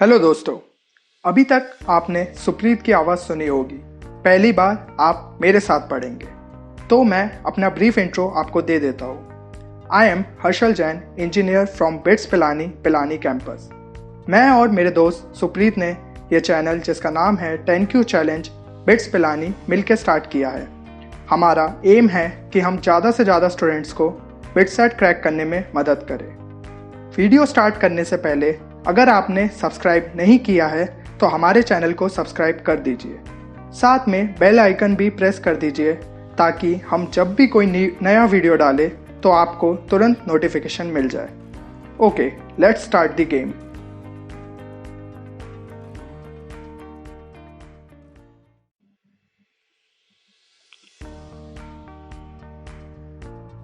Hello दोस्तों, अभी तक आपने सुप्रीत की आवाज़ सुनी होगी। पहली बार आप मेरे साथ पढ़ेंगे, तो मैं अपना ब्रीफ इंट्रो आपको दे देता हूँ। I am Harshal Jain, engineer from bits Pilani campus. मैं और मेरे दोस्त सुप्रीत ने यह चैनल, जिसका नाम है 10Q चैलेंज बिट्स पिलानी, मिलकर स्टार्ट किया है। हमारा एम है कि हम ज़्यादा से ज़्यादा स्टूडेंट्स को बिटसेट क्रैक करने में मदद करें। वीडियो स्टार्ट करने से पहले अगर आपने सब्सक्राइब नहीं किया है तो हमारे चैनल को सब्सक्राइब कर दीजिए। साथ में बेल आइकन भी प्रेस कर दीजिए ताकि हम जब भी कोई नया वीडियो डालें तो आपको तुरंत नोटिफिकेशन मिल जाए। Okay, let's start the game.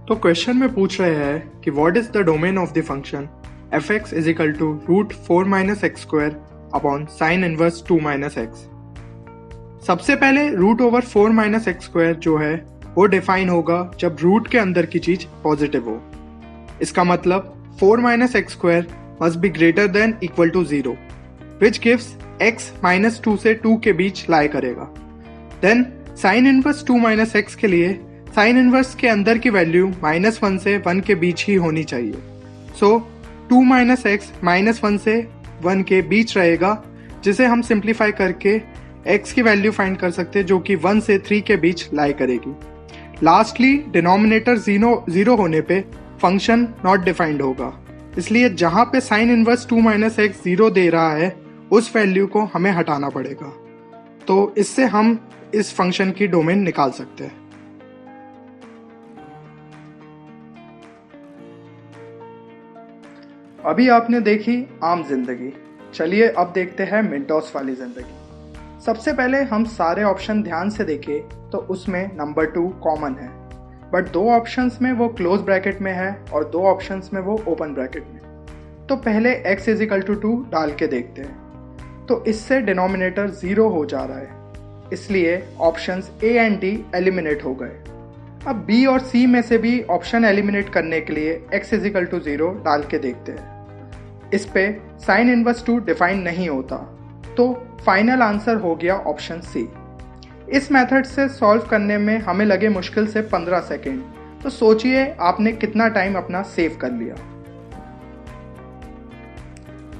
तो क्वेश्चन में पूछ रहे हैं कि what is the domain of the function fx is equal to root 4 minus x square upon sin inverse 2 minus x। सबसे पहले root over 4 minus x square जो है वो डिफाइन होगा जब रूट के अंदर की चीज पॉजिटिव हो। इसका मतलब 4 minus x square must be greater than equal to 0, which gives x minus 2 से 2 के बीच लाई करेगा। Then sine inverse 2 minus x के लिए साइन इनवर्स के अंदर की वैल्यू -1 से 1 के बीच ही होनी चाहिए। सो 2 माइनस एक्स -1 से 1 के बीच रहेगा, जिसे हम सिंप्लीफाई करके x की वैल्यू फाइंड कर सकते हैं जो कि 1 से 3 के बीच लाई करेगी। लास्टली डिनोमिनेटर 0 होने पे फंक्शन नॉट डिफाइंड होगा, इसलिए जहाँ पे साइन इनवर्स 2 माइनस एक्स 0 दे रहा है उस वैल्यू को हमें हटाना पड़ेगा। तो इससे हम इस फंक्शन की डोमेन निकाल सकते हैं। अभी आपने देखी आम जिंदगी, चलिए अब देखते हैं मिंटोस वाली जिंदगी। सबसे पहले हम सारे ऑप्शन ध्यान से देखें तो उसमें नंबर 2 कॉमन है, बट 2 ऑप्शंस में वो क्लोज ब्रैकेट में है और 2 ऑप्शंस में वो ओपन ब्रैकेट में। तो पहले x इज इक्वल टू 2 डाल के देखते हैं, तो इससे डिनोमिनेटर 0 हो जा रहा है, इसलिए options A and D eliminate हो गए। अब B और C में से भी ऑप्शन एलिमिनेट करने के लिए x इज इक्वल टू 0 डाल के देखते हैं। इस पे साइन इनवर्स 2 डिफाइन नहीं होता, तो फाइनल आंसर हो गया ऑप्शन C। इस मेथड से सॉल्व करने में हमें लगे मुश्किल से 15 सेकेंड, तो सोचिए आपने कितना टाइम अपना सेव कर लिया।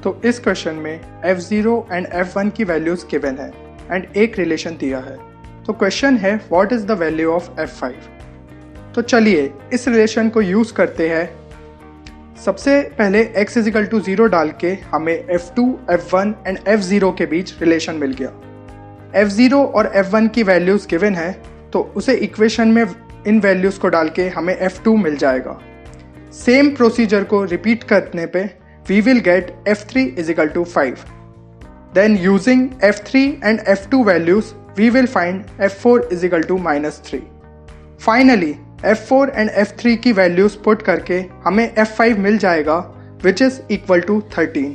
तो इस क्वेश्चन में f0 एंड f1 की वैल्यूज गिवन है एंड एक रिलेशन दिया है। तो क्वेश्चन है what is the value of f5। तो चलिए इस रिलेशन को यूज करते हैं। सबसे पहले x इज इक्वल टू 0 डाल के हमें f2, f1 एंड f0 के बीच रिलेशन मिल गया। f0 और f1 की वैल्यूज गिवन है, तो उसे इक्वेशन में इन वैल्यूज को डाल के हमें f2 मिल जाएगा। सेम प्रोसीजर को रिपीट करने पे we will get f3 is equal to 5। Then using f3 and f2 values we will find f4 is equal to -3। Finally f4 and f3 की वैल्यूज पुट करके हमें f5 मिल जाएगा, which is equal to 13।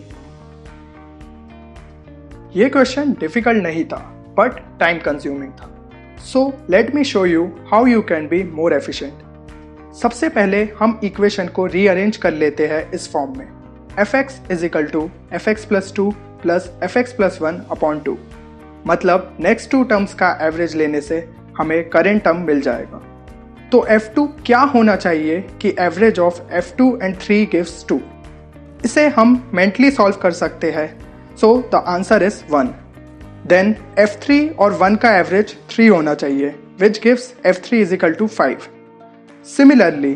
ये question difficult नहीं था, but time consuming था। So let me show you how you can be more efficient. सबसे पहले हम इक्वेशन को रीअरेंज कर लेते हैं इस फॉर्म में। fx is equal to fx plus 2 plus fx plus 1 upon 2, मतलब नेक्स्ट 2 टर्म्स का एवरेज लेने से हमें करेंट टर्म मिल जाएगा। तो f2 क्या होना चाहिए कि average of f2 and 3 gives 2। इसे हम मेंटली सॉल्व कर सकते हैं, सो द आंसर इज 1। देन f3 और 1 का एवरेज 3 होना चाहिए, which gives f3 is equal to 5। Similarly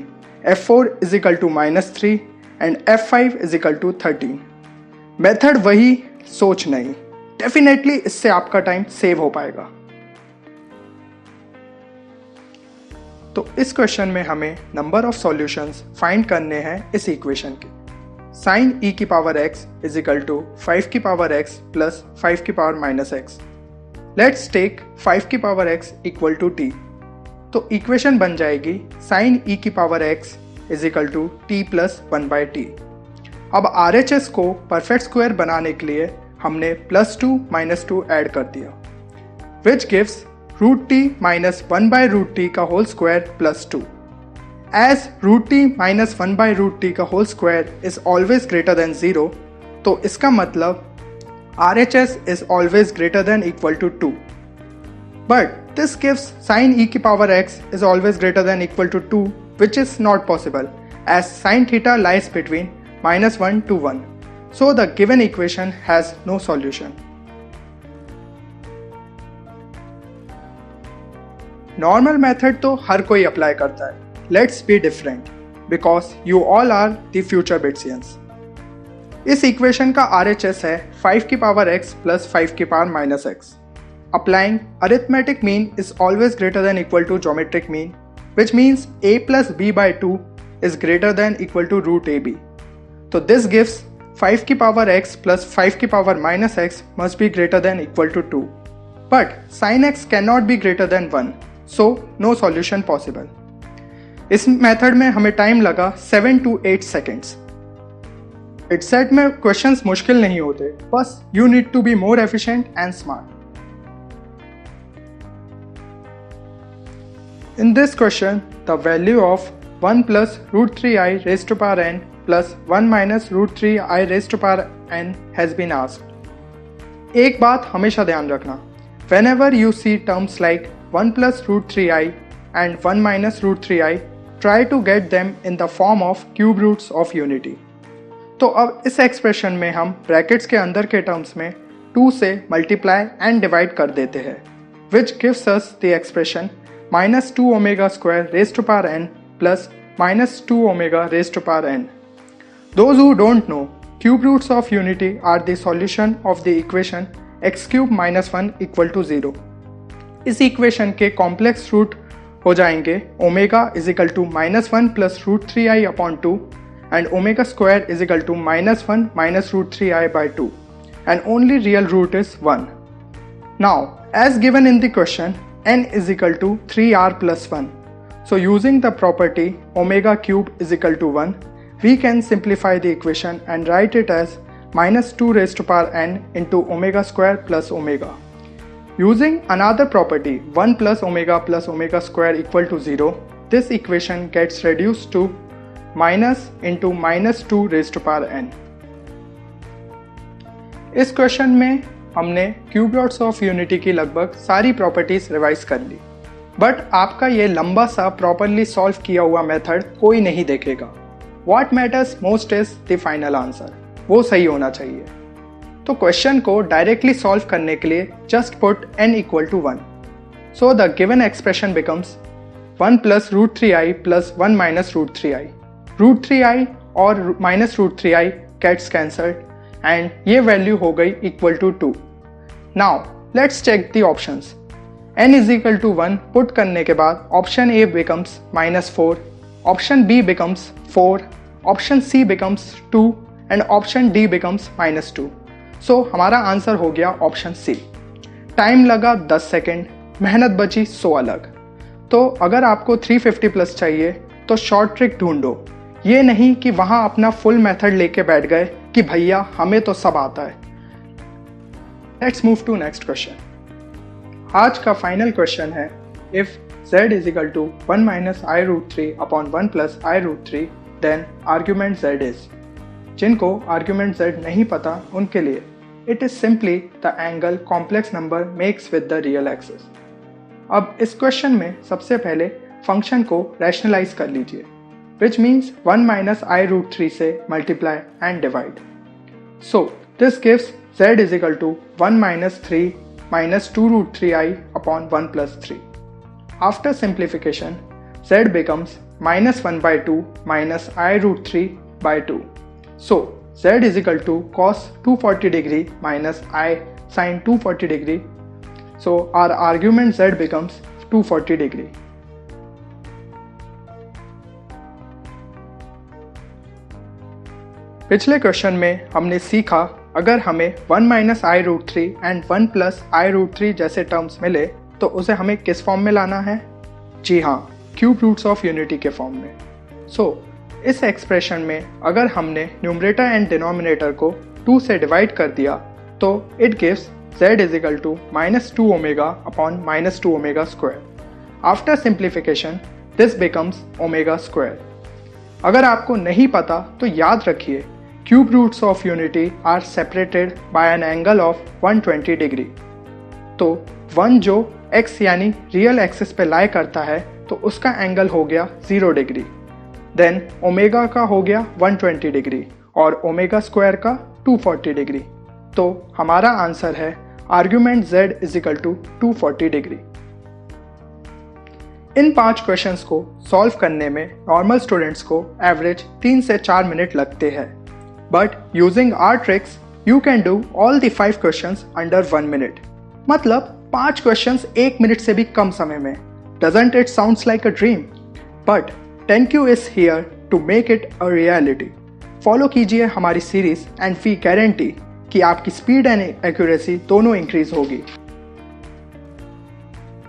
f4 is equal to -3 and f5 is equal to 13। Method वही, सोच नहीं। डेफिनेटली इससे आपका टाइम सेव हो पाएगा। तो इस क्वेश्चन में हमें नंबर ऑफ सॉल्यूशंस फाइंड करने हैं इस इक्वेशन के। साइन e की power x is equal to 5 की पावर x प्लस 5 की पावर -x। लेट्स टेक 5 की power x equal to t। तो इक्वेशन बन जाएगी साइन e की power x is equal to t plus 1/t। अब RHS को परफेक्ट स्क्वायर बनाने के लिए हमने +2 -2 ऐड कर दिया, which gives √t minus 1/√t का whole square plus 2। As √t minus 1/√t का whole square is always greater than 0, तो इसका मतलब RHS is always greater than equal to 2. But this gives sin e की power x is always greater than equal to 2, which is not possible as sin theta lies between -1 to 1. So the given equation has no solution. Normal method तो हर कोई apply करता है. Let's be different because you all are the future Bitzians. इस equation का RHS है 5 की power x plus 5 की power minus x. Applying arithmetic mean is always greater than equal to geometric mean, which means a plus b by 2 is greater than equal to root ab. So this gives 5 की power x plus 5 की power minus x must be greater than equal to 2. But sin x cannot be greater than 1, so no solution possible. इस मेथड में हमें time लगा 7 to 8 seconds. Its set में questions मुश्किल नहीं होते, बस you need to be more efficient and smart. In this question, the value of 1 plus root 3i raised to power n plus 1 minus root 3i raised to power n has been asked. एक बात हमेशा ध्यान रखना, whenever you see terms like 1 plus root 3i and 1 minus root 3i, try to get them in the form of cube roots of unity. तो अब इस expression में हम ब्रैकेट्स के अंदर के टर्म्स में 2 से मल्टीप्लाई एंड डिवाइड कर देते हैं, which gives us the expression minus 2 omega square raised to power n plus minus 2 omega raised to power n. Those who don't know, cube roots of unity are the solution of the equation x cube minus 1 equal to 0. इस equation के complex root हो जाएंगे omega is equal to minus 1 plus root 3i upon 2 and omega square is equal to minus 1 minus root 3i by 2, and only real root is 1. Now, as given in the question, n is equal to 3r plus 1. So using the property omega cube is equal to 1, we can simplify the equation and write it as minus 2 raised to power n into omega square plus omega. Using another property 1 plus omega square equal to 0, this equation gets reduced to minus into minus 2 raised to power n. इस question में हमने cube roots of unity की लगभग सारी properties revise कर ली, but आपका ये लंबा सा प्रॉपरली सॉल्व किया हुआ मेथड कोई नहीं देखेगा. What matters most is the final answer, वो सही होना चाहिए. तो क्वेश्चन को डायरेक्टली सॉल्व करने के लिए just put n equal to 1. So the given expression becomes 1 plus root 3i plus 1 minus root 3i. Root 3i और minus root 3i gets cancelled and ये वैल्यू हो गई equal to 2. Now let's check the options. n is equal to 1 put करने के बाद option A becomes -4, option B becomes 4, option C becomes 2 and option D becomes -2. सो हमारा answer हो गया option C. Time लगा 10 सेकेंड, मेहनत बची 100 अलग. तो अगर आपको 350 प्लस चाहिए तो शॉर्ट ट्रिक ढूंढो, ये नहीं कि वहां अपना फुल मेथड लेके बैठ गए कि भैया हमें तो सब आता है. Let's move to next question. आज का फाइनल क्वेश्चन है if z is equal to 1 minus i root 3 upon 1 plus i root 3 then argument z is. जिनको आर्ग्यूमेंट z नहीं पता उनके लिए it is simply the angle complex number makes with the real axis. अब इस question में सबसे पहले फंक्शन को रैशनलाइज कर लीजिए, which means 1 minus I root 3 से multiply and divide. So this gives z is equal to 1 minus 3 minus 2 root 3i upon 1 plus 3. After simplification, z becomes minus 1 by 2 minus I root 3 by 2. So z is equal to cos 240 degree minus I sin 240 degree. So our argument z becomes 240 degree. पिछले question में हमने सीखा अगर हमें 1 minus i root 3 and 1 plus i root 3 जैसे terms मिले तो उसे हमें किस फॉर्म में लाना है. जी हाँ, क्यूब रूट्स ऑफ यूनिटी के फॉर्म में. सो इस एक्सप्रेशन में अगर हमने न्यूमरेटर एंड डिनोमिनेटर को 2 से डिवाइड कर दिया तो it gives z is equal to -2 omega upon -2 omega square. After simplification this becomes omega square. अगर आपको नहीं पता तो याद रखिए cube roots of unity are separated by an angle of 120 degree. तो 1 जो x यानी रियल एक्सिस पे लाई करता है तो उसका एंगल हो गया 0 डिग्री, देन ओमेगा का हो गया 120 डिग्री और ओमेगा स्क्वायर का 240 डिग्री। तो हमारा आंसर है argument z is equal to 240 degree. इन 5 क्वेश्चंस को सॉल्व करने में नॉर्मल स्टूडेंट्स को एवरेज 3 से 4 मिनट लगते हैं, but using our tricks you can do all the 5 questions under 1 minute. मतलब 5 क्वेश्चंस 1 मिनट से भी कम समय में। Doesn't it sounds like a dream? But 10Q is here to make it a reality. Follow कीजिए हमारी सीरीज एंड वी गारंटी कि आपकी स्पीड एंड एक्यूरेसी दोनों इंक्रीज होगी।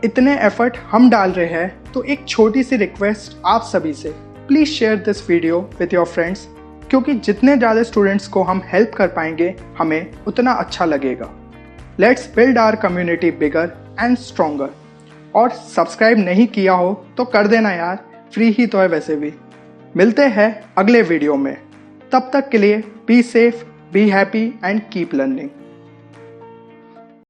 इतने एफर्ट हम डाल रहे हैं तो एक छोटी सी रिक्वेस्ट आप सभी से, please share this video with your friends, क्योंकि जितने ज़्यादा स्टूडेंट्स को हम हेल्प कर पाएंगे हमें उतना अच्छा लगेगा। Let's build our community bigger and stronger. और सब्सक्राइब नहीं किया हो तो कर देना यार, फ्री ही तो है वैसे भी। मिलते हैं अगले वीडियो में, तब तक के लिए be safe, be happy and keep learning.